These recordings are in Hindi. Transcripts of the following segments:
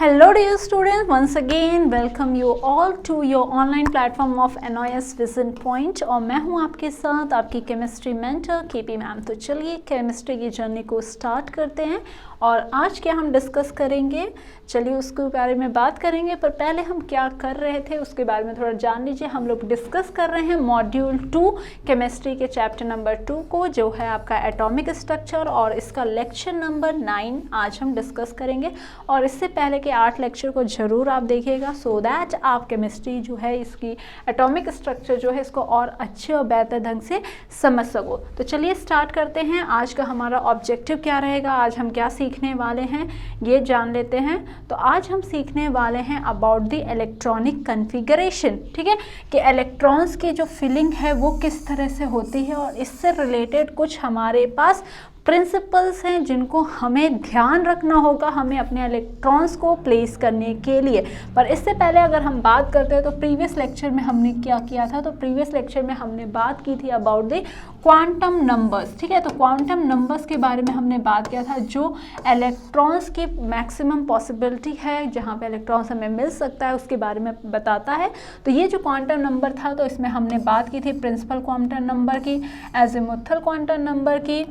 Hello dear students, once again welcome you all to your online platform of NOS Vision Point और मैं हूं आपके साथ आपकी केमिस्ट्री मेंटर केपी मैम। तो चलिए केमिस्ट्री की जर्नी को स्टार्ट करते हैं और आज क्या हम डिस्कस करेंगे, चलिए उसके बारे में बात करेंगे। पर पहले हम क्या कर रहे थे उसके बारे में थोड़ा जान लीजिए। हम लोग डिस्कस कर रहे हैं मॉड्यूल 2 केमिस्ट्री के चैप्टर नंबर 2 को, जो है आपका एटॉमिक स्ट्रक्चर, और इसका लेक्चर नंबर 9 आज हम डिस्कस करेंगे। और इससे पहले के 8 लेक्चर को ज़रूर आप देखिएगा सो दैट आप केमिस्ट्री जो है इसकी एटॉमिक स्ट्रक्चर जो है इसको और अच्छे और बेहतर ढंग से समझ सको। तो चलिए स्टार्ट करते हैं। आज का हमारा ऑब्जेक्टिव क्या रहेगा, आज हम क्या सीखने वाले हैं ये जान लेते हैं। तो आज हम सीखने वाले हैं अबाउट द इलेक्ट्रॉनिक कॉन्फ़िगरेशन, ठीक है, कि इलेक्ट्रॉन्स की जो फिलिंग है वो किस तरह से होती है और इससे रिलेटेड कुछ हमारे पास प्रिंसिपल्स हैं जिनको हमें ध्यान रखना होगा हमें अपने इलेक्ट्रॉन्स को प्लेस करने के लिए। पर इससे पहले अगर हम बात करते हैं तो प्रीवियस लेक्चर में हमने क्या किया था, तो प्रीवियस लेक्चर में हमने बात की थी अबाउट द क्वांटम नंबर्स, ठीक है। तो क्वांटम नंबर्स के बारे में हमने बात किया था जो इलेक्ट्रॉन्स की मैक्सिमम पॉसिबिलिटी है, जहाँ पे इलेक्ट्रॉन्स हमें मिल सकता है उसके बारे में बताता है। तो ये जो क्वांटम नंबर था तो इसमें हमने बात की थी प्रिंसिपल क्वांटम नंबर की, एजिमुथल क्वांटम नंबर की,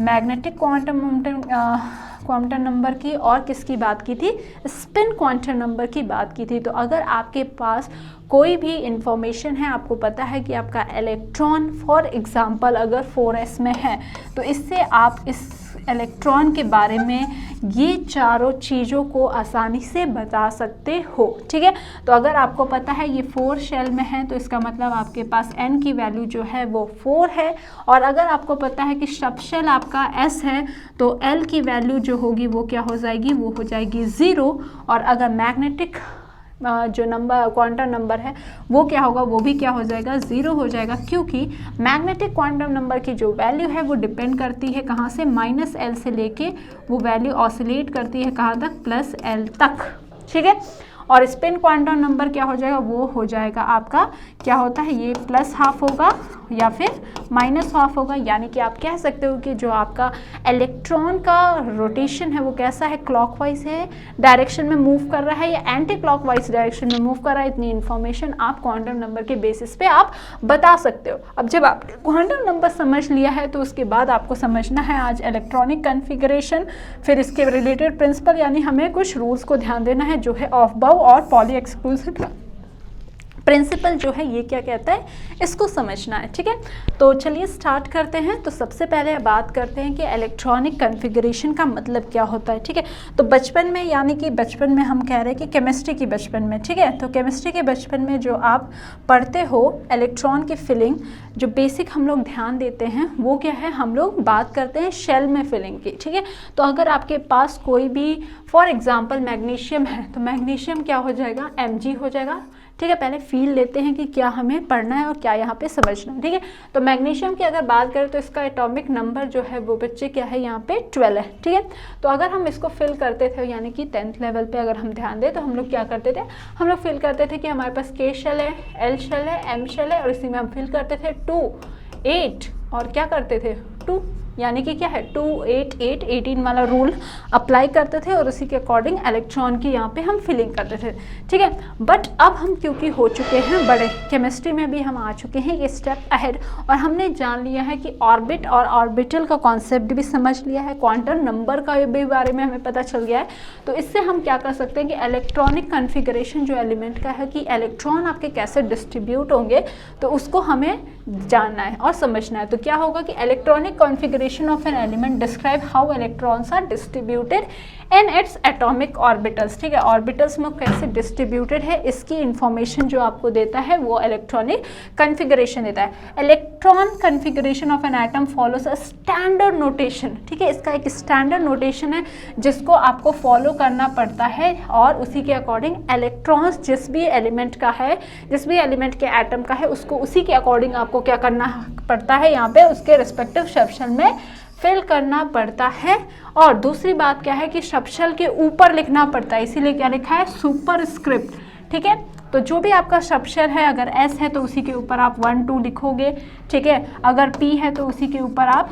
मैग्नेटिक क्वांटम नंबर की, और किसकी बात की थी, स्पिन क्वांटम नंबर की बात की थी। तो अगर आपके पास कोई भी इंफॉर्मेशन है, आपको पता है कि आपका इलेक्ट्रॉन फॉर एग्जांपल अगर 4s में है, तो इससे आप इस इलेक्ट्रॉन के बारे में ये चारों चीज़ों को आसानी से बता सकते हो, ठीक है। तो अगर आपको पता है ये 4 शेल में है तो इसका मतलब आपके पास n की वैल्यू जो है वो 4 है। और अगर आपको पता है कि सब शेल आपका s है तो l की वैल्यू जो होगी वो क्या हो जाएगी, वो हो जाएगी 0। और अगर मैग्नेटिक जो नंबर क्वांटम नंबर है वो क्या होगा, वो भी क्या हो जाएगा, 0 हो जाएगा, क्योंकि मैग्नेटिक क्वांटम नंबर की जो वैल्यू है वो डिपेंड करती है कहाँ से, -l से लेके वो वैल्यू ऑसिलेट करती है कहाँ तक, +l तक, ठीक है। और स्पिन क्वांटम नंबर क्या हो जाएगा, वो हो जाएगा आपका क्या होता है, ये +½ होगा या फिर -½ होगा। यानी कि आप कह सकते हो कि जो आपका इलेक्ट्रॉन का रोटेशन है वो कैसा है, क्लॉकवाइज है डायरेक्शन में मूव कर रहा है या एंटी क्लॉकवाइज डायरेक्शन में मूव कर रहा है। इतनी इन्फॉर्मेशन आप क्वांटम नंबर के बेसिस पे आप बता सकते हो। अब जब आप क्वांटम नंबर समझ लिया है तो उसके बाद आपको समझना है आज इलेक्ट्रॉनिक कॉन्फ़िगरेशन, फिर इसके रिलेटेड प्रिंसिपल, यानी हमें कुछ रूल्स को ध्यान देना है जो है ऑफ बाउ और पॉली एक्सक्लूसिव प्रिंसिपल जो है ये क्या कहता है, इसको समझना है, ठीक है। तो चलिए स्टार्ट करते हैं। तो सबसे पहले बात करते हैं कि इलेक्ट्रॉनिक कॉन्फ़िगरेशन का मतलब क्या होता है, ठीक है। तो बचपन में, यानी कि बचपन में हम कह रहे हैं कि केमिस्ट्री की बचपन में, ठीक है, तो केमिस्ट्री के बचपन में जो आप पढ़ते हो इलेक्ट्रॉन की फिलिंग, जो बेसिक हम लोग ध्यान देते हैं वो क्या है, हम लोग बात करते हैं शेल में फिलिंग की, ठीक है। तो अगर आपके पास कोई भी फॉर एग्जाम्पल मैग्नीशियम है तो मैग्नीशियम क्या हो जाएगा, Mg हो जाएगा, ठीक है। पहले फील लेते हैं कि क्या हमें पढ़ना है और क्या यहाँ पे समझना है, ठीक है। तो मैग्नीशियम की अगर बात करें तो इसका एटॉमिक नंबर जो है वो बच्चे क्या है, यहाँ पे 12 है, ठीक है। तो अगर हम इसको फिल करते थे, यानी कि 10th लेवल पे अगर हम ध्यान दें तो हम लोग क्या करते थे, हम लोग फिल करते थे कि हमारे पास K शेल है, L शेल है, M शेल है, और इसी में हम फिल करते थे 2, 8 और क्या करते थे 2, यानी कि क्या है 2, 8, 8, 18 वाला रूल अप्लाई करते थे और उसी के अकॉर्डिंग इलेक्ट्रॉन की यहाँ पे हम फिलिंग करते थे, ठीक है। बट अब हम क्योंकि हो चुके हैं बड़े, केमिस्ट्री में भी हम आ चुके हैं ये स्टेप अहेड, और हमने जान लिया है कि ऑर्बिट और ऑर्बिटल का कॉन्सेप्ट भी समझ लिया है, क्वांटम नंबर का भी बारे में हमें पता चल गया है। तो इससे हम क्या कर सकते हैं कि इलेक्ट्रॉनिक कॉन्फ़िगरेशन जो एलिमेंट का है कि इलेक्ट्रॉन आपके कैसे डिस्ट्रीब्यूट होंगे तो उसको हमें जानना है और समझना है। तो क्या होगा कि electronic configuration of an element describe how electrons are distributed in its atomic orbitals, ठीक है। ऑर्बिटल्स में कैसे डिस्ट्रीब्यूटेड है इसकी इंफॉर्मेशन जो आपको देता है वो इलेक्ट्रॉनिक कॉन्फ़िगरेशन देता है। Electron configuration of an atom follows a standard notation, ठीक है। इसका एक स्टैंडर्ड नोटेशन है जिसको आपको फॉलो करना पड़ता है और उसी के अकॉर्डिंग इलेक्ट्रॉन्स जिस भी एलिमेंट का है, जिस भी एलिमेंट के एटम का है उसको उसी के अकॉर्डिंग आपको क्या करना पड़ता है, यहाँ पे उसके रिस्पेक्टिव सेक्शन में फिल करना पड़ता है। और दूसरी बात क्या है कि शब्द के ऊपर लिखना पड़ता है, इसीलिए क्या लिखा है, सुपरस्क्रिप्ट, ठीक है। तो जो भी आपका शब्द है, अगर S है तो उसी के ऊपर आप 1, 2 लिखोगे, ठीक है। अगर P है तो उसी के ऊपर आप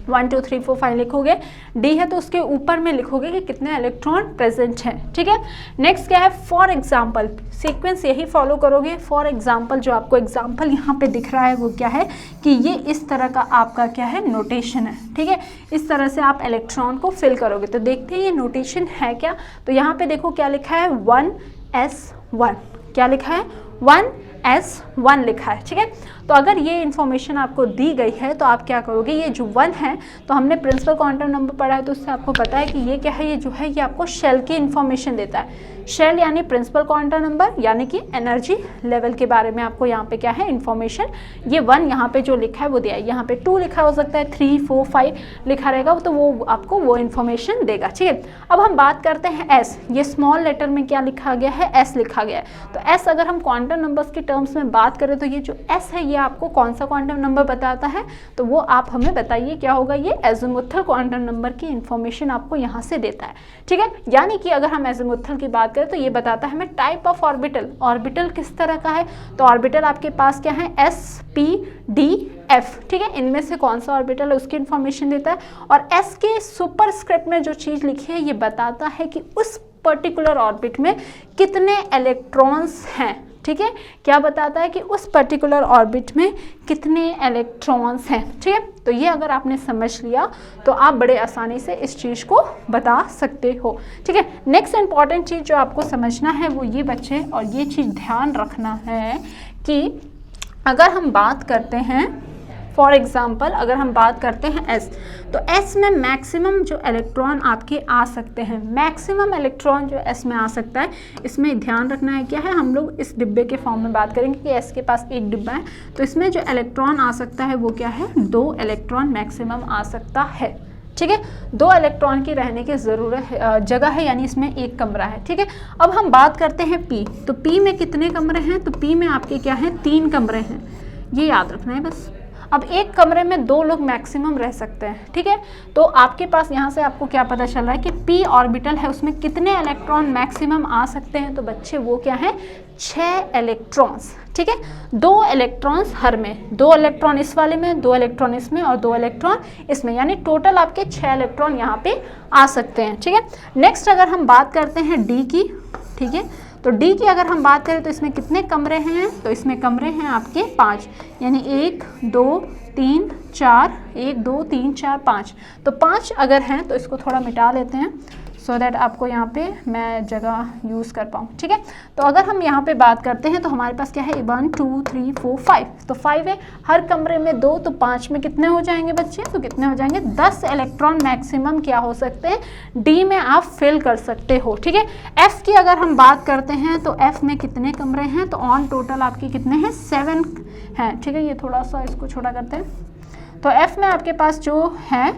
1 2 3 4 5 लिखोगे, डी है तो उसके ऊपर में लिखोगे कि कितने इलेक्ट्रॉन प्रेजेंट हैं, ठीक है। नेक्स्ट क्या है, फॉर एग्जाम्पल, सीक्वेंस यही फॉलो करोगे। फॉर एग्जाम्पल, जो आपको एग्जाम्पल यहाँ पे दिख रहा है वो क्या है कि ये इस तरह का आपका क्या है, नोटेशन है, ठीक है। इस तरह से आप इलेक्ट्रॉन को फिल करोगे। तो देखते हैं ये नोटेशन है क्या। तो यहाँ पे देखो क्या लिखा है, 1s1, क्या लिखा है, 1s1 लिखा है, ठीक है। तो अगर ये इन्फॉर्मेशन आपको दी गई है तो आप क्या करोगे, ये जो 1 है तो हमने प्रिंसिपल क्वांटम नंबर पढ़ा है तो उससे आपको पता है कि ये क्या है, ये जो है ये आपको शेल की इन्फॉर्मेशन देता है। शेल यानी प्रिंसिपल क्वांटम नंबर, यानी कि एनर्जी लेवल के बारे में आपको यहाँ पे क्या है इन्फॉर्मेशन, ये 1 यहाँ पे जो लिखा है वो दिया है। यहाँ पे 2 लिखा हो सकता है, 3 4 5 लिखा रहेगा तो वो आपको वो इन्फॉर्मेशन देगा, ठीक है। अब हम बात करते हैं एस, ये स्मॉल लेटर में क्या लिखा गया है, एस लिखा गया है। तो एस अगर हम क्वांटम नंबर्स के टर्म्स में बात करें तो ये जो एस है ये आपको कौन सा क्वांटम नंबर बताता है, तो वो आप हमें बताइए क्या होगा, ये एजिमुथल क्वांटम नंबर की इन्फॉर्मेशन आपको यहाँ से देता है, ठीक है। यानी कि अगर हम एजिमुथल की बात करें तो ये बताता है हमें टाइप ऑफ ऑर्बिटल, ऑर्बिटल किस तरह का है। तो ऑर्बिटल आपके पास क्या है, एस पी डी एफ, ठीक है। इनमें से कौन सा ऑर्बिटल है उसकी इन्फॉर्मेशन देता है। और एस के सुपरस्क्रिप्ट में जो चीज़ लिखी है ये बताता है कि उस पर्टिकुलर ऑर्बिट में कितने इलेक्ट्रॉन्स हैं, ठीक है। क्या बताता है कि उस पर्टिकुलर ऑर्बिट में कितने इलेक्ट्रॉन्स हैं, ठीक है। तो ये अगर आपने समझ लिया तो आप बड़े आसानी से इस चीज़ को बता सकते हो, ठीक है। नेक्स्ट इंपॉर्टेंट चीज़ जो आपको समझना है वो ये बच्चे, और ये चीज़ ध्यान रखना है कि अगर हम बात करते हैं फॉर एग्जाम्पल, अगर हम बात करते हैं एस, तो एस में मैक्सिमम जो इलेक्ट्रॉन आपके आ सकते हैं, मैक्सिमम इलेक्ट्रॉन जो एस में आ सकता है, इसमें ध्यान रखना है क्या है, हम लोग इस डिब्बे के फॉर्म में बात करेंगे कि एस के पास एक डिब्बा है तो इसमें जो इलेक्ट्रॉन आ सकता है वो क्या है, 2 इलेक्ट्रॉन मैक्सिमम आ सकता है, ठीक है। 2 इलेक्ट्रॉन की रहने की ज़रूरत जगह है, यानी इसमें एक कमरा है, ठीक है। अब हम बात करते हैं पी, तो पी में कितने कमरे हैं, तो पी में आपके क्या है, 3 कमरे हैं, ये याद रखना है बस। अब एक कमरे में 2 लोग मैक्सिमम रह सकते हैं, ठीक है। तो आपके पास यहाँ से आपको क्या पता चल रहा है कि पी ऑर्बिटल है उसमें कितने इलेक्ट्रॉन मैक्सिमम आ सकते हैं, तो बच्चे वो क्या है, 6 इलेक्ट्रॉन्स, ठीक है। 2 इलेक्ट्रॉन्स हर में, 2 इलेक्ट्रॉन इस वाले में, 2 इलेक्ट्रॉन इसमें और 2 इलेक्ट्रॉन इसमें, यानी टोटल आपके 6 इलेक्ट्रॉन यहाँ पे आ सकते हैं, ठीक है। नेक्स्ट अगर हम बात करते हैं डी की, ठीक है, तो डी की अगर हम बात करें तो इसमें कितने कमरे हैं, तो इसमें कमरे हैं आपके 5, यानी 1 2 3 4, 1 2 3 4 5, तो 5 अगर हैं तो इसको थोड़ा मिटा लेते हैं सो दैट आपको यहाँ पे मैं जगह यूज़ कर पाऊँ, ठीक है। तो अगर हम यहाँ पे बात करते हैं तो हमारे पास क्या है, 1 2 3 4 5, तो 5 है, हर कमरे में 2, तो 5 में कितने हो जाएंगे बच्चे, तो कितने हो जाएंगे, 10 इलेक्ट्रॉन मैक्सिमम क्या हो सकते हैं, डी में आप फिल कर सकते हो, ठीक है। एफ की अगर हम बात करते हैं तो एफ में कितने कमरे हैं, तो ऑन टोटल आपके कितने हैं, 7 हैं, ठीक है। ये थोड़ा सा इसको छोटा करते हैं, तो एफ में आपके पास जो है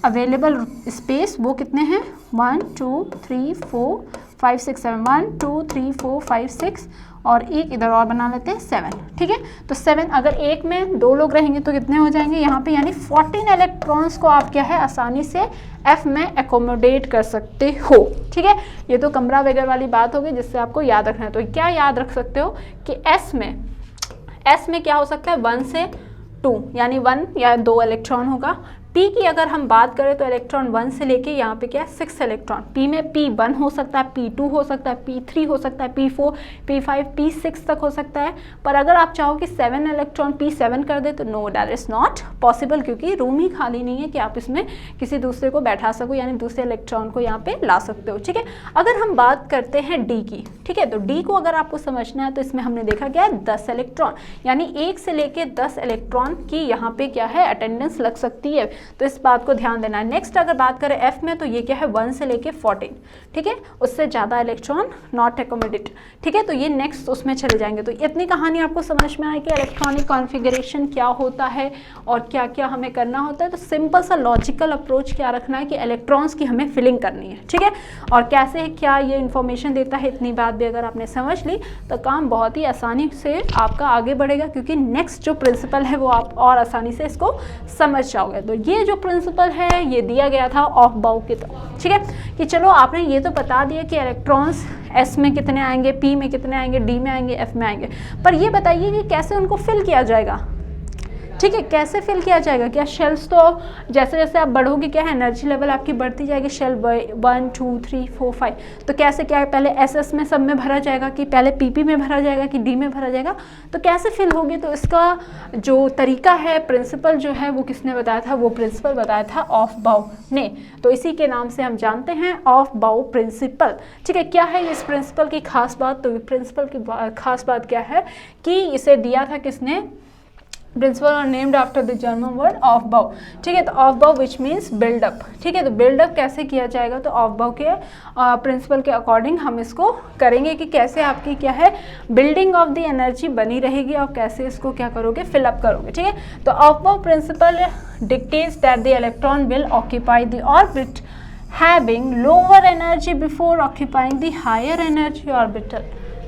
अवेलेबल स्पेस वो कितने हैं, 1 2 3 4 5 6 7, 1 2 3 4 5 6 और एक इधर और बना लेते हैं 7, ठीक है। तो 7 अगर एक में 2 लोग रहेंगे तो कितने हो जाएंगे यहाँ पे, यानी 14 इलेक्ट्रॉन्स को आप क्या है आसानी से एफ में एकोमोडेट कर सकते हो, ठीक है। ये तो कमरा वगैरह वाली बात होगी जिससे आपको याद रखना है। तो क्या याद रख सकते हो कि एस में क्या हो सकता है, 1 से 2, यानी 1 या 2 इलेक्ट्रॉन होगा। पी की अगर हम बात करें तो इलेक्ट्रॉन 1 से लेके यहाँ पे क्या है 6 इलेक्ट्रॉन, पी में P1 हो सकता है, P2 हो सकता है, P3 हो सकता है, P4 P5 P6 तक हो सकता है। पर अगर आप चाहो कि 7 इलेक्ट्रॉन P7 कर दे तो no, that is not possible, क्योंकि रूम ही खाली नहीं है कि आप इसमें किसी दूसरे को बैठा सको, यानी दूसरे इलेक्ट्रॉन को यहाँ पे ला सकते हो, ठीक है। अगर हम बात करते हैं डी की, ठीक है, तो डी को अगर आपको समझना है तो इसमें हमने देखा क्या है 10 इलेक्ट्रॉन, यानी 1 से लेके 10 इलेक्ट्रॉन की यहाँ पे क्या है अटेंडेंस लग सकती है, तो इस बात को ध्यान देना है। नेक्स्ट अगर बात करें एफ में तो ये क्या है 1 से लेके 14, ठीक है, उससे ज़्यादा इलेक्ट्रॉन नॉट एकोमोडेट, ठीक है। तो ये नेक्स्ट उसमें चले जाएंगे। तो इतनी कहानी आपको समझ में आए कि इलेक्ट्रॉनिक कॉन्फ़िगरेशन क्या होता है और क्या क्या हमें करना होता है। तो सिंपल सा लॉजिकल अप्रोच क्या रखना है कि इलेक्ट्रॉन्स की हमें फिलिंग करनी है, ठीक है, और कैसे क्या ये इन्फॉर्मेशन देता है, इतनी बात भी अगर आपने समझ ली तो काम बहुत ही आसानी से आपका आगे बढ़ेगा, क्योंकि नेक्स्ट जो प्रिंसिपल है वो आप और आसानी से इसको समझ जाओगे। तो ये जो प्रिंसिपल है ये दिया गया था ऑफ बाउ की तरह, ठीक है, कि चलो आपने ये तो बता दिया कि इलेक्ट्रॉन्स एस में कितने आएंगे, पी में कितने आएंगे, डी में आएंगे, एफ में आएंगे, पर ये बताइए कि कैसे उनको फिल किया जाएगा, ठीक है, कैसे फिल किया जाएगा? क्या शेल्स तो जैसे जैसे आप बढ़ोगे क्या है एनर्जी लेवल आपकी बढ़ती जाएगी, शेल 1 2 3 4 5, तो कैसे क्या है पहले एसएस में सब में भरा जाएगा कि पहले पीपी में भरा जाएगा कि डी में भरा जाएगा, तो कैसे फिल होगी? तो इसका जो तरीका है, प्रिंसिपल जो है वो किसने बताया था? वो प्रिंसिपल बताया था ऑफबाउ ने, तो इसी के नाम से हम जानते हैं ऑफबाउ प्रिंसिपल। ठीक है, क्या है इस प्रिंसिपल की खास बात? तो प्रिंसिपल की खास बात क्या है कि इसे दिया था किसने? प्रिंसिपल और named after the German word Aufbau. ठीक है, तो ऑफबाउ विच मीन्स बिल्डअप। ठीक है, तो बिल्डअप कैसे किया जाएगा? तो ऑफबाउ के प्रिंसिपल के अकॉर्डिंग हम इसको करेंगे कि कैसे आपकी क्या है बिल्डिंग ऑफ द एनर्जी बनी रहेगी और कैसे इसको क्या करोगे फिलअप करोगे। ठीक है, तो Aufbau principle dictates that the electron will occupy the orbit having lower energy before occupying the higher energy orbital.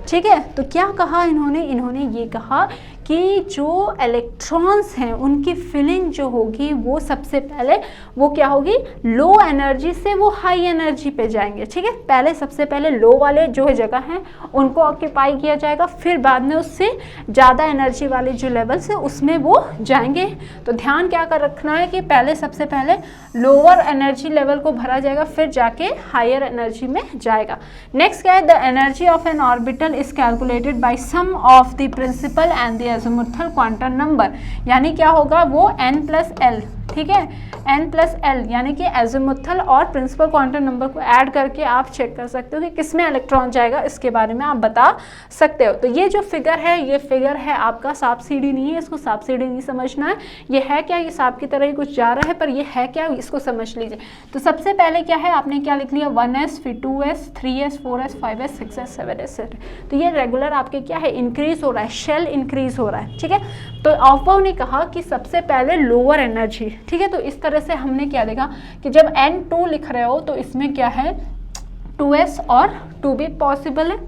ठीक है, तो क्या कहा इन्होंने? इन्होंने ये कहा कि जो इलेक्ट्रॉन्स हैं उनकी फिलिंग जो होगी वो सबसे पहले वो क्या होगी? लो एनर्जी से वो हाई एनर्जी पे जाएंगे। ठीक है, पहले सबसे पहले लो वाले जो जगह हैं उनको ऑक्यूपाई किया जाएगा, फिर बाद में उससे ज़्यादा एनर्जी वाले जो लेवल्स है उसमें वो जाएंगे। तो ध्यान क्या कर रखना है कि पहले सबसे पहले लोअर एनर्जी लेवल को भरा जाएगा, फिर जाके हायर एनर्जी में जाएगा। नेक्स्ट क्या है? The energy of an orbital is calculated by sum of the principal and the azimuthal quantum number, यानी क्या होगा वो n+l। ठीक है, n+l यानी कि एजिमुथल और प्रिंसिपल क्वांटम नंबर को ऐड करके आप चेक कर सकते हो कि किसमें इलेक्ट्रॉन जाएगा, इसके बारे में आप बता सकते हो। तो ये जो फिगर है ये फिगर है आपका सांप सीढ़ी नहीं है, इसको सांप सीढ़ी नहीं समझना है। ये है क्या? ये सांप की तरह ही कुछ जा रहा है, पर ये है क्या इसको समझ लीजिए। तो सबसे पहले क्या है आपने क्या लिख लिया? 1s, फिर 2s, 3s, 4s, 5s, 6s, 7s। तो ये रेगुलर आपके क्या है इंक्रीज हो रहा है, शेल इंक्रीज हो रहा है। ठीक है, तो ऑफबाउ ने कहा कि सबसे पहले लोअर एनर्जी। ठीक है, तो इस तरह से हमने क्या देखा कि जब n2 लिख रहे हो तो इसमें क्या है 2s और 2b पॉसिबल है।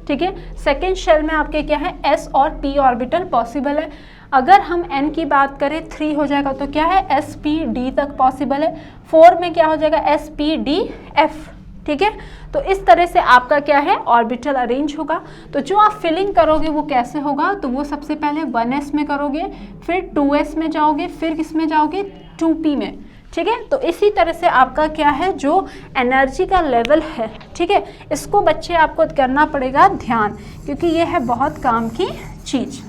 ठीक है, सेकेंड शेल में आपके क्या है s और p ऑर्बिटल पॉसिबल है। अगर हम n की बात करें 3 हो जाएगा तो क्या है s p d तक पॉसिबल है। 4 में क्या हो जाएगा s p d f। ठीक है, तो इस तरह से आपका क्या है ऑर्बिटल अरेंज होगा। तो जो आप फिलिंग करोगे वो कैसे होगा? तो वो सबसे पहले 1s में करोगे, फिर 2s में जाओगे, फिर किस में जाओगे 2p में। ठीक है, तो इसी तरह से आपका क्या है जो एनर्जी का लेवल है। ठीक है, इसको बच्चे आपको करना पड़ेगा ध्यान, क्योंकि ये है बहुत काम की चीज़।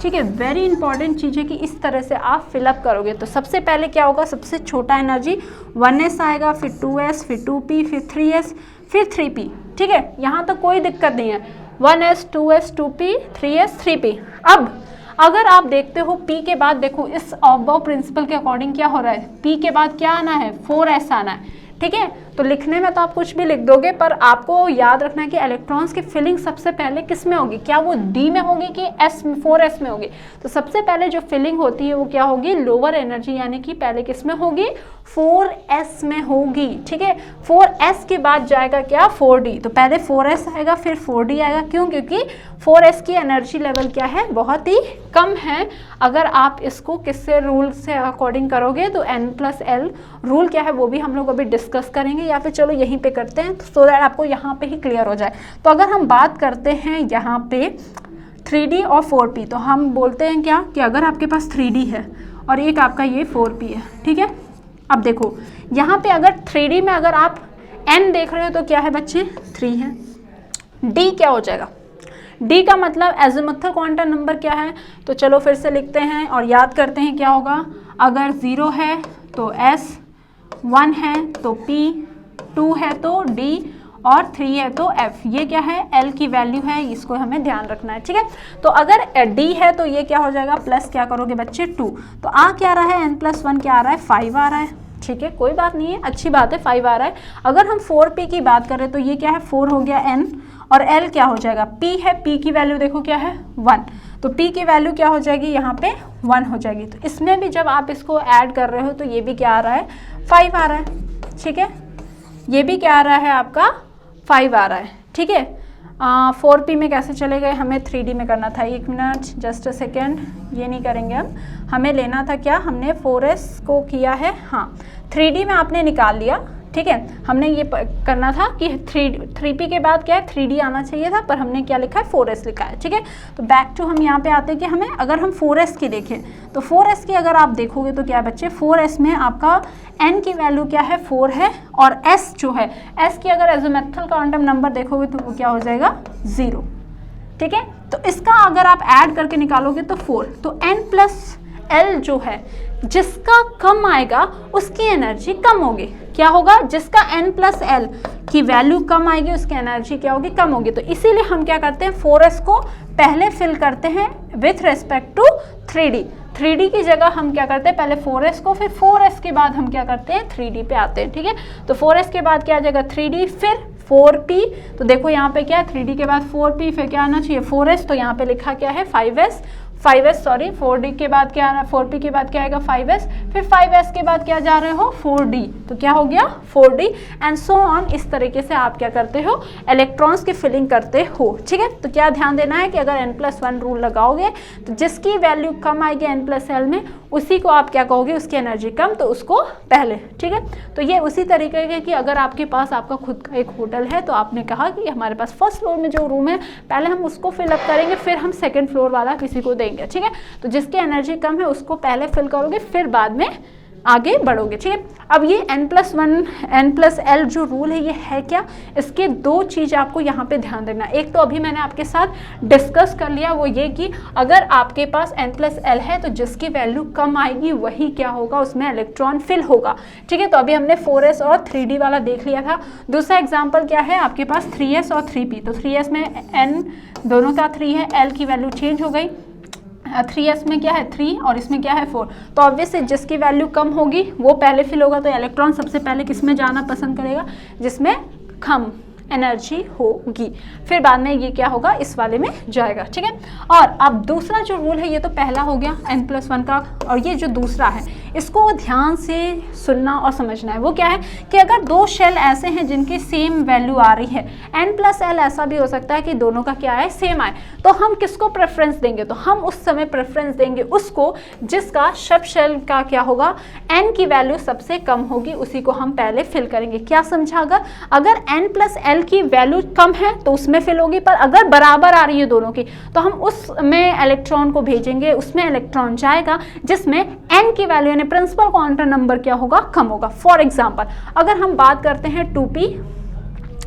ठीक है, वेरी इंपॉर्टेंट चीज़ है कि इस तरह से आप फिलअप करोगे। तो सबसे पहले क्या होगा? सबसे छोटा एनर्जी 1s आएगा, फिर 2s, फिर 2p, फिर 3s, फिर 3p। ठीक है, यहाँ तक कोई दिक्कत नहीं है। 1s, 2s, 2p, 3s, 3p। अब अगर आप देखते हो p के बाद देखो इस ऑफबाउ प्रिंसिपल के अकॉर्डिंग क्या हो रहा है, p के बाद क्या आना है 4s आना है। ठीक है, तो लिखने में तो आप कुछ भी लिख दोगे, पर आपको याद रखना है कि इलेक्ट्रॉन्स की फिलिंग सबसे पहले किस में होगी? क्या वो डी में होगी कि s में 4s में होगी? तो सबसे पहले जो फिलिंग होती है वो क्या होगी? लोअर एनर्जी, यानी कि पहले किस में होगी? 4s में होगी। ठीक है, 4s के बाद जाएगा क्या 4d। तो पहले 4s आएगा फिर 4d आएगा। क्यों? क्योंकि 4s की एनर्जी लेवल क्या है बहुत ही कम है। अगर आप इसको किससे रूल से अकॉर्डिंग करोगे तो n+l रूल क्या है वो भी हम लोग अभी डिस्कस करेंगे, या फिर चलो यहीं पे करते हैं सो दैट आपको यहाँ पे ही क्लियर हो जाए। तो अगर हम बात करते हैं यहाँ पे 3d और 4p, तो हम बोलते हैं क्या कि अगर आपके पास 3d है और एक आपका ये 4p है। ठीक है, अब देखो यहाँ पे अगर 3d में अगर आप n देख रहे हो तो क्या है बच्चे 3 है। d क्या हो जाएगा? d का मतलब एजिमुथल क्वांटम नंबर क्या है? तो चलो फिर से लिखते हैं और याद करते हैं क्या होगा। अगर 0 है तो s, 1 है तो p, 2 है तो d और 3 है तो f। ये क्या है l की वैल्यू है, इसको हमें ध्यान रखना है। ठीक है, तो अगर d है तो ये क्या हो जाएगा प्लस क्या करोगे बच्चे 2। तो आ क्या रहा है n+1 क्या आ रहा है 5 आ रहा है। ठीक है, कोई बात नहीं है, अच्छी बात है 5 आ रहा है। अगर हम 4p की बात करें तो ये क्या है 4 हो गया n, और l क्या हो जाएगा p है, p की वैल्यू देखो क्या है 1, तो p की वैल्यू क्या हो जाएगी यहाँ पे 1 हो जाएगी। तो इसमें भी जब आप इसको ऐड कर रहे हो तो ये भी क्या आ रहा है 5 आ रहा है। ठीक है, ये भी क्या आ रहा है आपका 5 आ रहा है। ठीक है, 4p में कैसे चले गए? हमें 3d में करना था। 1 मिनट जस्ट अ सेकेंड, ये नहीं करेंगे हम, हमें लेना था क्या, हमने 4s को किया है हाँ 3d में आपने निकाल लिया। ठीक है, हमने ये करना था कि 3p के बाद क्या है 3d आना चाहिए था, पर हमने क्या लिखा है 4s लिखा है। ठीक है, तो बैक टू हम यहाँ पे आते हैं कि हमें अगर हम 4s की देखें तो 4s की अगर आप देखोगे तो क्या है बच्चे, 4s में आपका n की वैल्यू क्या है 4 है, और s जो है s की अगर एजोमेथल क्वांटम नंबर देखोगे तो वो क्या हो जाएगा 0। ठीक है, तो इसका अगर आप ऐड करके निकालोगे तो 4, तो n प्लस l जो है जिसका कम आएगा उसकी एनर्जी कम होगी। क्या होगा, जिसका n प्लस एल की वैल्यू कम आएगी उसकी एनर्जी क्या होगी, कम होगी। तो इसीलिए हम क्या करते हैं 4s को पहले फिल करते हैं विथ रेस्पेक्ट टू 3d की जगह हम क्या करते हैं पहले 4s को, फिर 4s के बाद हम क्या करते हैं 3d पे आते हैं। ठीक है, तो 4s के बाद क्या आ जाएगा 3d, फिर 4p, तो देखो यहाँ पे क्या है 3d के बाद 4p, फिर क्या आना चाहिए 4s, तो यहाँ पे लिखा क्या है 5s सॉरी 4d के बाद क्या आना, 4p के बाद क्या आएगा 5s, फिर 5s के बाद क्या जा रहे हो 4d, तो क्या हो गया 4d एंड सो ऑन। इस तरीके से आप क्या करते हो इलेक्ट्रॉन्स की फिलिंग करते हो। ठीक है, तो क्या ध्यान देना है कि अगर n+1 रूल लगाओगे तो जिसकी वैल्यू कम आएगी n+l में उसी को आप क्या कहोगे, उसकी एनर्जी कम तो उसको पहले। ठीक है, तो ये उसी तरीके के कि अगर आपके पास आपका खुद का एक होटल है तो आपने कहा कि हमारे पास फर्स्ट फ्लोर में जो रूम है पहले हम उसको फिलअप करेंगे, फिर हम सेकेंड फ्लोर वाला किसी को देंगे। ठीक है, तो जिसकी एनर्जी कम है उसको पहले फिल करोगे, फिर बाद में आगे बढ़ोगे। ठीक है, अब ये n+1 n+l जो रूल है ये है क्या, इसके दो चीज़ आपको यहाँ पे ध्यान देना। एक तो अभी मैंने आपके साथ डिस्कस कर लिया, वो ये कि अगर आपके पास n+l है तो जिसकी वैल्यू कम आएगी वही क्या होगा, उसमें इलेक्ट्रॉन फिल होगा। ठीक है, तो अभी हमने 4s और 3d वाला देख लिया था। दूसरा एग्जाम्पल क्या है, आपके पास 3s और 3p, तो 3s में n दोनों का 3 है, l की वैल्यू चेंज हो गई, 3s में क्या है 3 और इसमें क्या है 4, तो ऑब्वियसली जिसकी वैल्यू कम होगी वो पहले फिल होगा, तो इलेक्ट्रॉन सबसे पहले किस में जाना पसंद करेगा, जिसमें कम एनर्जी होगी, फिर बाद में ये क्या होगा इस वाले में जाएगा। ठीक है, और अब दूसरा जो रूल है ये तो पहला हो गया n+1 का, और ये जो दूसरा है इसको ध्यान से सुनना और समझना है। वो क्या है कि अगर दो शेल ऐसे हैं जिनकी सेम वैल्यू आ रही है, n+l ऐसा भी हो सकता है कि दोनों का क्या है सेम आए, तो हम किसको प्रेफरेंस देंगे, तो हम उस समय प्रेफरेंस देंगे उसको जिसका सब शेल का क्या होगा n की वैल्यू सबसे कम होगी, उसी को हम पहले फिल करेंगे। क्या समझा, अगर n+l की वैल्यू कम है तो उसमें फिल होगी, पर अगर बराबर आ रही है दोनों की तो हम उसमें इलेक्ट्रॉन को भेजेंगे, उसमें इलेक्ट्रॉन जाएगा जिसमें n की वैल्यू यानी प्रिंसिपल क्वांटम नंबर क्या होगा कम होगा। फॉर एग्जांपल अगर हम बात करते हैं 2p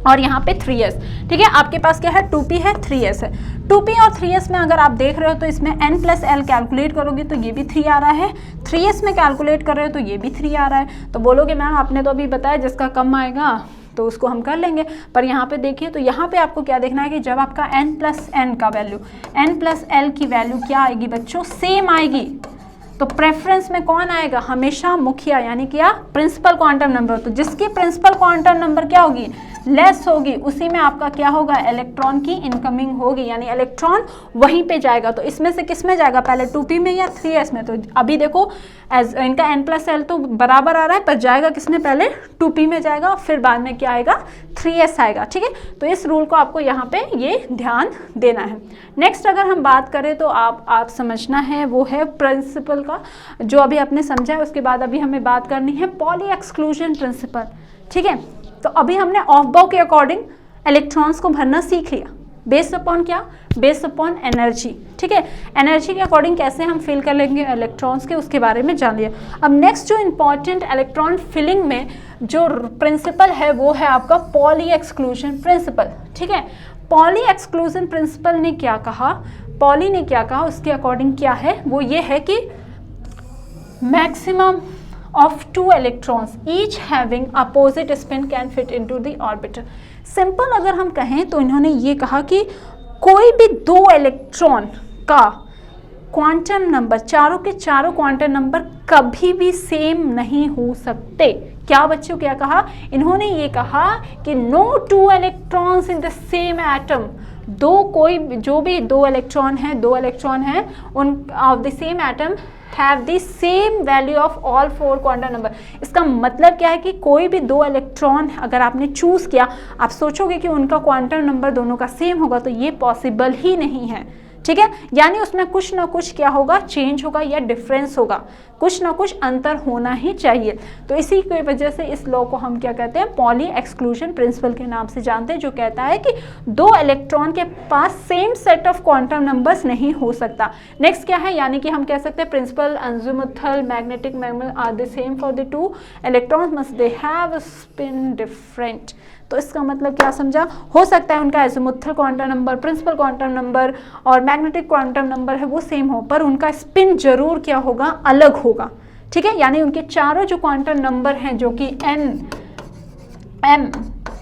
और यहाँ पे 3s, ठीक है, आपके पास क्या है 2p है 3s है, 2p और 3s में अगर आप देख रहे हो तो इसमें n+l कैलकुलेट करोगे तो ये भी 3 आ रहा है, 3s में कैलकुलेट कर रहे हो तो ये भी 3 आ रहा है। तो बोलोगे मैम आपने तो अभी बताया जिसका कम आएगा तो उसको हम कर लेंगे, पर यहाँ पे देखिए तो यहाँ पे आपको क्या देखना है कि जब आपका n+n का वैल्यू n+l की वैल्यू क्या आएगी बच्चों सेम आएगी, तो प्रेफरेंस में कौन आएगा, हमेशा मुखिया यानी क्या प्रिंसिपल क्वांटम नंबर, तो जिसकी प्रिंसिपल क्वांटम नंबर क्या होगी लेस होगी उसी में आपका क्या होगा इलेक्ट्रॉन की इनकमिंग होगी, यानी इलेक्ट्रॉन वहीं पे जाएगा। तो इसमें से किस में जाएगा पहले 2p में या 3s में, तो अभी देखो एज इनका n+l तो बराबर आ रहा है, पर जाएगा किसमें पहले 2p में जाएगा, फिर बाद में क्या आएगा 3s आएगा। ठीक है, तो इस रूल को आपको यहाँ पे ये ध्यान देना है। नेक्स्ट अगर हम बात करें तो आप समझना है वो है प्रिंसिपल का, जो अभी आपने समझा है, उसके बाद अभी हमें बात करनी है पॉली एक्सक्लूजन प्रिंसिपल। ठीक है, तो अभी हमने ऑफबाउ के अकॉर्डिंग इलेक्ट्रॉन्स को भरना सीख लिया, बेस्ड अपॉन क्या, बेस्ड अपॉन एनर्जी। ठीक है, एनर्जी के अकॉर्डिंग कैसे हम फिल कर लेंगे इलेक्ट्रॉन्स के, उसके बारे में जान लिया। अब नेक्स्ट जो इम्पॉर्टेंट इलेक्ट्रॉन फिलिंग में जो प्रिंसिपल है वो है आपका पॉली एक्सक्लूजन प्रिंसिपल। ठीक है, पॉली एक्सक्लूजन प्रिंसिपल ने क्या कहा, पॉली ने क्या कहा, उसके अकॉर्डिंग क्या है, वो ये है कि maximum of 2 electrons each having opposite spin can fit into the orbital। Simple अगर हम कहें तो इन्होंने ये कहा कि कोई भी दो इलेक्ट्रॉन का क्वांटम नंबर, चारों के चारों क्वांटम नंबर कभी भी सेम नहीं हो सकते। क्या बच्चों क्या कहा, इन्होंने ये कहा कि no two electrons in the same atom, कोई जो भी दो इलेक्ट्रॉन हैं उन of the same atom have the same value of all 4 quantum number. इसका मतलब क्या है कि कोई भी दो इलेक्ट्रॉन अगर आपने चूज किया, आप सोचोगे कि उनका क्वांटम नंबर दोनों का सेम होगा, तो ये पॉसिबल ही नहीं है। ठीक है, यानी उसमें कुछ ना कुछ क्या होगा, चेंज होगा या डिफरेंस होगा, कुछ ना कुछ अंतर होना ही चाहिए। तो इसी की वजह से इस लॉ को हम क्या कहते हैं, पॉली एक्सक्लूजन प्रिंसिपल के नाम से जानते हैं, जो कहता है कि दो इलेक्ट्रॉन के पास same set of quantum numbers नहीं हो सकता। नेक्स्ट क्या है, यानी कि हम कह सकते हैं principal azimuthal magnetic moment are the same for the two electrons must they have spin different. तो इसका मतलब क्या समझा, हो सकता है उनका azimuthal quantum number, principal quantum number और मैग्नेटिक क्वांटम नंबर है वो सेम हो, पर उनका स्पिन जरूर क्या होगा, अलग होगा। ठीक है, यानी उनके चारों जो क्वांटम नंबर हैं जो कि n, m,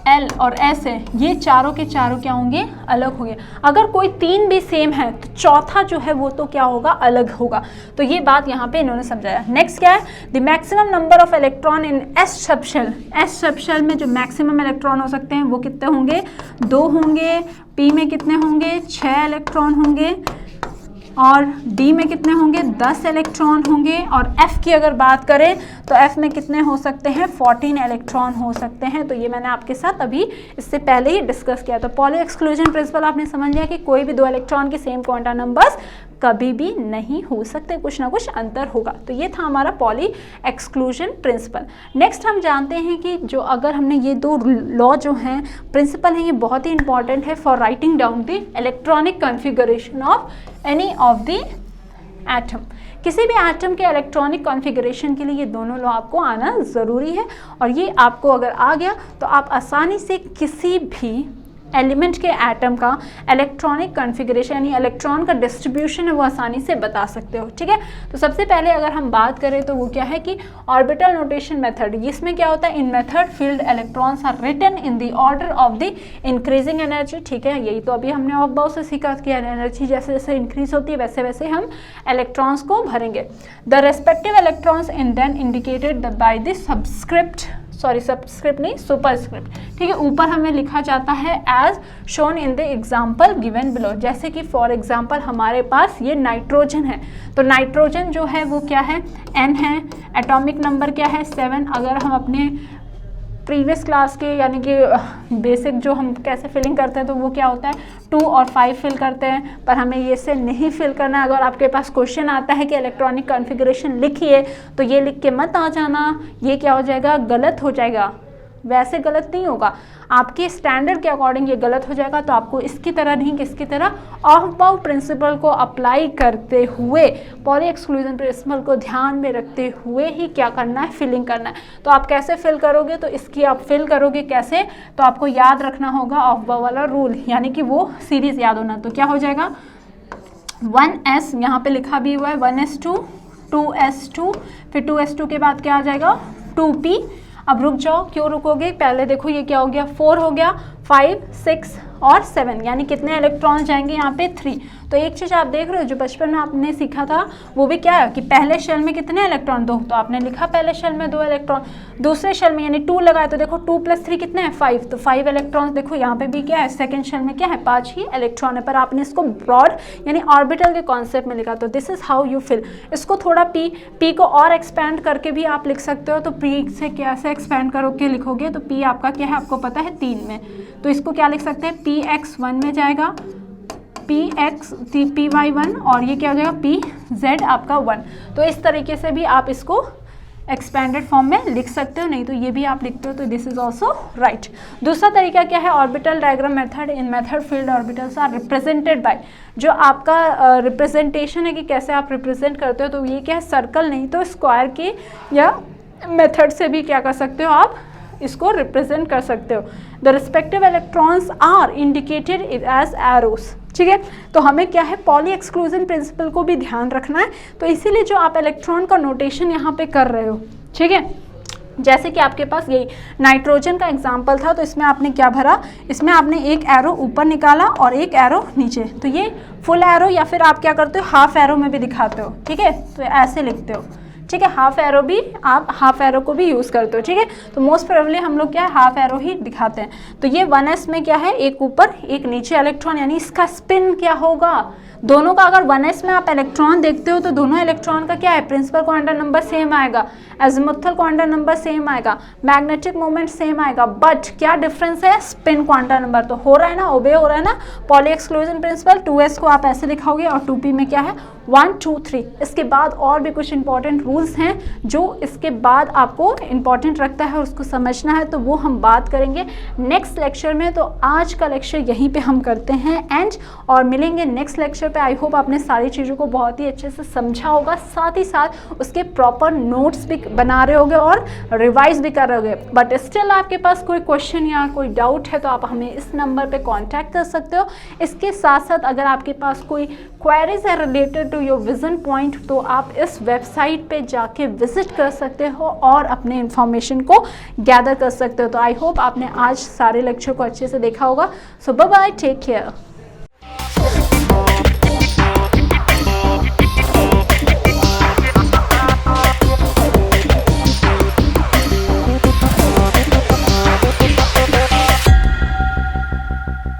l और s है, ये चारों के चारों क्या होंगे, अलग होंगे। अगर कोई तीन भी सेम है तो चौथा जो है वो तो क्या होगा, अलग होगा। तो ये बात यहाँ पे इन्होंने समझाया। नेक्स्ट क्या है, the maximum number of electron in s subshell, s subshell में जो मैक्सिमम इलेक्ट्रॉन हो सकते हैं वो कितने होंगे, 2 होंगे। p में कितने होंगे, 6 इलेक्ट्रॉन होंगे। और D में कितने होंगे, 10 इलेक्ट्रॉन होंगे। और F की अगर बात करें तो F में कितने हो सकते हैं, 14 इलेक्ट्रॉन हो सकते हैं। तो ये मैंने आपके साथ अभी इससे पहले ही डिस्कस किया। तो पॉली एक्सक्लूजन प्रिंसिपल आपने समझ लिया कि कोई भी दो इलेक्ट्रॉन के सेम क्वांटम नंबर्स कभी भी नहीं हो सकते, कुछ ना कुछ अंतर होगा। तो ये था हमारा पॉली एक्सक्लूजन प्रिंसिपल। नेक्स्ट हम जानते हैं कि जो अगर हमने ये दो लॉ जो हैं, प्रिंसिपल हैं, ये बहुत ही इंपॉर्टेंट है for writing down the electronic configuration of any of the atom. किसी भी एटम के इलेक्ट्रॉनिक कॉन्फ़िगरेशन के लिए ये दोनों लॉ आपको आना ज़रूरी है। और ये आपको अगर आ गया तो आप आसानी से किसी भी एलिमेंट के एटम का इलेक्ट्रॉनिक कॉन्फ़िगरेशन यानी इलेक्ट्रॉन का डिस्ट्रीब्यूशन है वो आसानी से बता सकते हो। ठीक है, तो सबसे पहले अगर हम बात करें तो वो क्या है कि ऑर्बिटल नोटेशन मेथड। इसमें क्या होता है, in method filled electrons are written in the order of the increasing energy. ठीक है, यही तो अभी हमने ऑफ-बाउ से सीखा कि एनर्जी जैसे जैसे इंक्रीज होती है वैसे वैसे हम इलेक्ट्रॉन्स को भरेंगे। The respective electrons in then indicated by the subscript, sorry subscript नहीं, सुपरस्क्रिप्ट। ठीक है, ऊपर हमें लिखा जाता है as shown in the example given below. जैसे कि फॉर एग्जाम्पल हमारे पास ये नाइट्रोजन है, तो नाइट्रोजन जो है वो क्या है, N है, एटॉमिक नंबर क्या है 7। अगर हम अपने प्रीवियस क्लास के यानी कि बेसिक जो हम कैसे फिलिंग करते हैं तो वो क्या होता है 2 और 5 फिल करते हैं, पर हमें ये से नहीं फिल करना है। अगर आपके पास क्वेश्चन आता है कि इलेक्ट्रॉनिक कॉन्फ़िगरेशन लिखिए तो ये लिख के मत आ जाना, ये क्या हो जाएगा, गलत हो जाएगा। वैसे गलत नहीं होगा, आपके स्टैंडर्ड के अकॉर्डिंग ये गलत हो जाएगा। तो आपको इसकी तरह नहीं, किसकी तरह, ऑफ-बाउ प्रिंसिपल को अप्लाई करते हुए, पॉली एक्सक्लूजन प्रिंसिपल को ध्यान में रखते हुए ही क्या करना है, फिलिंग करना है। तो आप कैसे फिल करोगे, तो इसकी आप फिल करोगे कैसे, तो आपको याद रखना होगा ऑफ-बाउ वाला रूल, यानी कि वो सीरीज याद होना। तो क्या हो जाएगा, 1s यहाँ पे लिखा भी हुआ है, 1s2, 2s2, फिर 2s2 के बाद क्या आ जाएगा, 2p। अब रुक जाओ, क्यों रुकोगे, पहले देखो ये क्या हो गया, 4 हो गया, 5, 6 और 7, यानी कितने इलेक्ट्रॉन जाएंगे यहाँ पे 3। तो एक चीज़ आप देख रहे हो जो बचपन में आपने सीखा था वो भी क्या है कि पहले शेल में कितने इलेक्ट्रॉन, 2। तो आपने लिखा पहले शेल में 2 इलेक्ट्रॉन, दूसरे शेल में यानी 2 लगाए तो देखो 2 + 3 कितने हैं, 5। तो 5 इलेक्ट्रॉन देखो यहाँ पे भी क्या है, सेकेंड शेल में क्या है, 5 ही इलेक्ट्रॉन है, पर आपने इसको ब्रॉड यानी ऑर्बिटल के कॉन्सेप्ट में लिखा। तो this is how you fill. इसको थोड़ा पी को और एक्सपैंड करके भी आप लिख सकते हो। तो पी से कैसे एक्सपैंड करोगे, लिखोगे तो पी आपका क्या है, आपको पता है 3 में, तो इसको क्या लिख सकते हैं, px1 में जाएगा, py1 और ये क्या हो जाएगा, pz आपका 1। तो इस तरीके से भी आप इसको एक्सपेंडेड फॉर्म में लिख सकते हो, नहीं तो ये भी आप लिखते हो, तो दिस इज ऑल्सो राइट। दूसरा तरीका क्या है, orbital diagram method. In method field orbitals are represented by, जो आपका रिप्रेजेंटेशन है कि कैसे आप रिप्रेजेंट करते हो, तो ये क्या है, सर्कल नहीं तो स्क्वायर के या मेथड से भी क्या कर सकते हो, आप इसको रिप्रेजेंट कर सकते हो। The respective electrons are indicated as arrows. ठीक है, तो हमें क्या है, पॉली एक्सक्लूजन प्रिंसिपल को भी ध्यान रखना है। तो इसीलिए जो आप इलेक्ट्रॉन का नोटेशन यहाँ पे कर रहे हो, ठीक है, जैसे कि आपके पास यही नाइट्रोजन का एग्जाम्पल था, तो इसमें आपने क्या भरा, इसमें आपने एक एरो ऊपर निकाला और एक एरो नीचे। तो ये फुल एरो या फिर आप क्या करते हो, हाफ एरो में भी दिखाते हो। ठीक है, तो ऐसे लिखते हो। ठीक है। हाफ एरो भी आप हाफ एरो को भी यूज़ करते हो, ठीक है। तो मोस्ट प्रोबेबली हम लोग क्या है हाफ एरो ही दिखाते हैं। तो ये 1s में क्या है, एक ऊपर एक नीचे इलेक्ट्रॉन, यानी इसका स्पिन क्या होगा, दोनों का अगर 1s में आप इलेक्ट्रॉन देखते हो तो दोनों इलेक्ट्रॉन का क्या है, प्रिंसिपल क्वांटम नंबर सेम आएगा, एजिमुथल क्वांटम नंबर सेम आएगा, मैग्नेटिक मोमेंट सेम आएगा, बट क्या डिफरेंस है, स्पिन क्वांटम नंबर। तो हो रहा है ना, ओबे हो रहा है ना पॉली एक्सक्लूजन प्रिंसिपल। 2s को आप ऐसे लिखाओगे और 2p में क्या है 1 2 3। इसके बाद और भी कुछ इंपॉर्टेंट रूल्स हैं जो इसके बाद आपको इंपॉर्टेंट रखता है और उसको समझना है, तो वो हम बात करेंगे नेक्स्ट लेक्चर में। तो आज का लेक्चर यहीं पे हम करते हैं एंड, और मिलेंगे नेक्स्ट लेक्चर पे। आई होप आपने सारी चीज़ों को बहुत ही अच्छे से समझा होगा, साथ ही साथ उसके प्रॉपर नोट्स भी बना रहे होगे और रिवाइज भी कर रहे होगे। बट स्टिल आपके पास कोई क्वेश्चन या कोई डाउट है तो आप हमें इस नंबर पे कांटेक्ट कर सकते हो। इसके साथ साथ अगर आपके पास कोई क्वेरीज है related to your vision point तो आप इस वेबसाइट पे जाके विजिट कर सकते हो और अपने इंफॉर्मेशन को गैदर कर सकते हो। तो आई होप आपने आज सारे लेक्चर को अच्छे से देखा होगा। सो बाय बाय, टेक केयर।